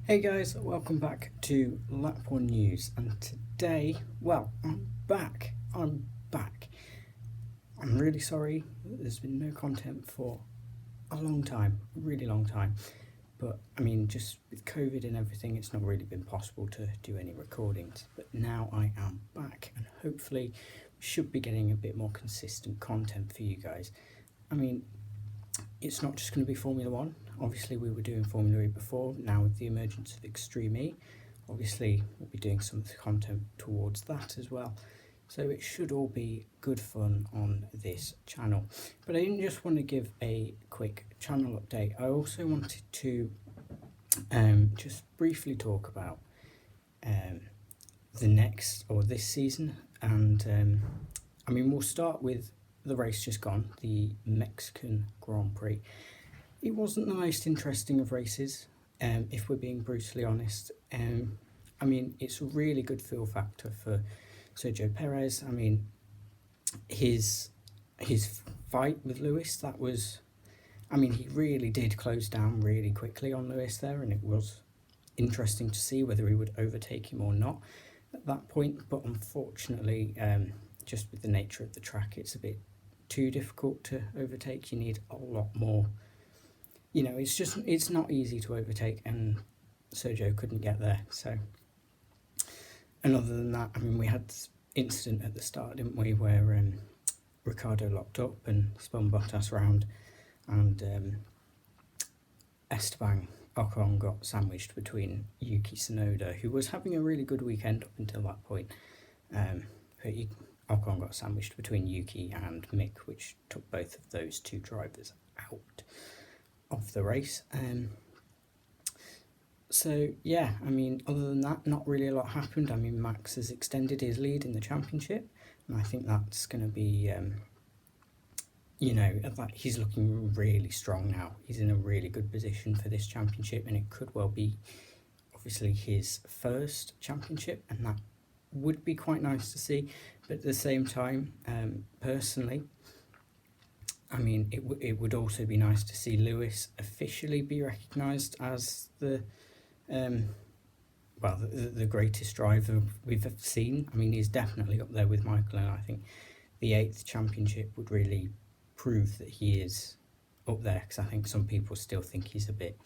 Hey guys, welcome back to Lap 1 News, and today, I'm back. I'm back. I'm really sorry that there's been no content for a long time, a really long time. But just with COVID and everything, it's not really been possible to do any recordings. But now I am back, and hopefully, we should be getting a bit more consistent content for you guys. It's not just going to be Formula One. Obviously, we were doing Formula E before. Now, with the emergence of Extreme E, obviously, we'll be doing some of the content towards that as well. So it should all be good fun on this channel. But I didn't just want to give a quick channel update. I also wanted to just briefly talk about this season. And we'll start with the race just gone, the Mexican Grand Prix. It wasn't the most interesting of races, if we're being brutally honest. It's a really good feel factor for Sergio Perez. His fight with Lewis, he really did close down really quickly on Lewis there, and it was interesting to see whether he would overtake him or not at that point. But unfortunately, just with the nature of the track, it's a bit too difficult to overtake. You need a lot more. It's not easy to overtake, and Sergio couldn't get there. So, and other than that, we had this incident at the start, didn't we, where Ricciardo locked up and spun Bottas round, and Esteban Ocon got sandwiched between Yuki Tsunoda, who was having a really good weekend up until that point. Ocon got sandwiched between Yuki and Mick, which took both of those two drivers out of the race. Other than that, not really a lot happened. Max has extended his lead in the championship, and I think that's going to be, he's looking really strong now. He's in a really good position for this championship, and it could well be, obviously, his first championship, and that would be quite nice to see. But at the same time, personally, it would also be nice to see Lewis officially be recognised as the greatest driver we've ever seen. He's definitely up there with Michael, and I think the 8th championship would really prove that he is up there, because I think some people still think he's a bit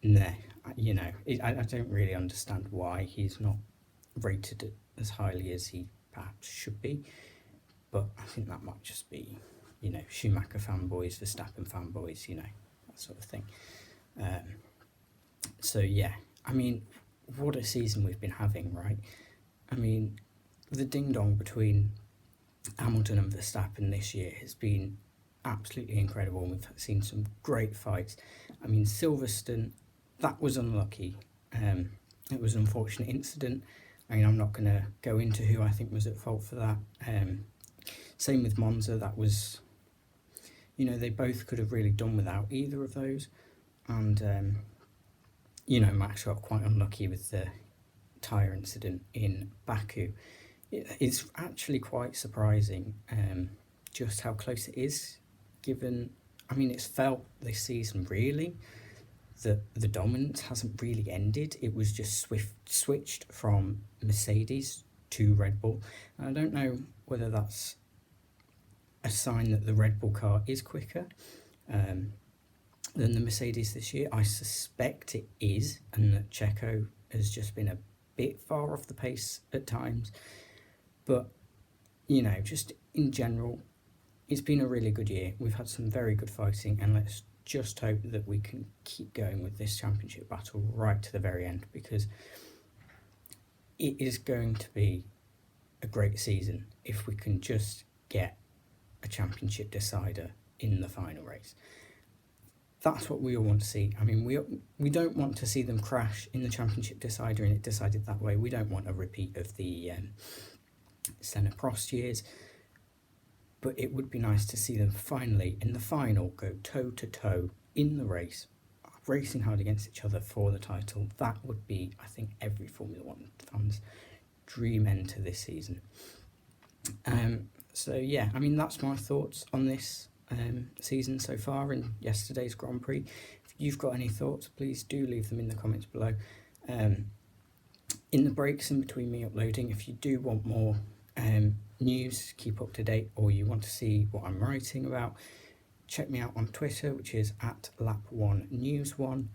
I don't really understand why he's not rated as highly as he perhaps should be, but I think that might just be Schumacher fanboys, Verstappen fanboys, that sort of thing. What a season we've been having, right? The ding-dong between Hamilton and Verstappen this year has been absolutely incredible. We've seen some great fights. Silverstone, that was unlucky. It was an unfortunate incident. I'm not going to go into who I think was at fault for that. Same with Monza. That was, they both could have really done without either of those. And, Max got quite unlucky with the tyre incident in Baku. It's actually quite surprising just how close it is, given, it's felt this season really that the dominance hasn't really ended. It was just switched from Mercedes to Red Bull. And I don't know whether that's a sign that the Red Bull car is quicker than the Mercedes this year. I suspect it is, and that Checo has just been a bit far off the pace at times. But, just in general, it's been a really good year. We've had some very good fighting, and let's just hope that we can keep going with this championship battle right to the very end, because it is going to be a great season if we can just get a championship decider in the final race. That's what we all want to see. We don't want to see them crash in the championship decider and it decided that way. We don't want a repeat of the Senna Prost years, but it would be nice to see them finally, in the final, go toe-to-toe in the race, racing hard against each other for the title. That would be, I think, every Formula One fan's dream end to this season. That's my thoughts on this season so far and yesterday's Grand Prix. If you've got any thoughts, please do leave them in the comments below. In the breaks in between me uploading, if you do want more news, keep up to date, or you want to see what I'm writing about, check me out on Twitter, which is @lap1news1,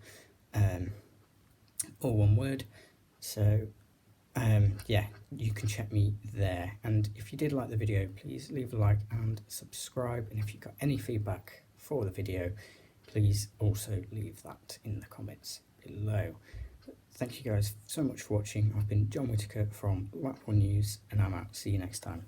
all one word. So yeah, you can check me there. And if you did like the video, please leave a like and subscribe. And if you've got any feedback for the video, please also leave that in the comments below. Thank you guys so much for watching. I've been John Whitaker from Lap1 News, and I'm out. See you next time.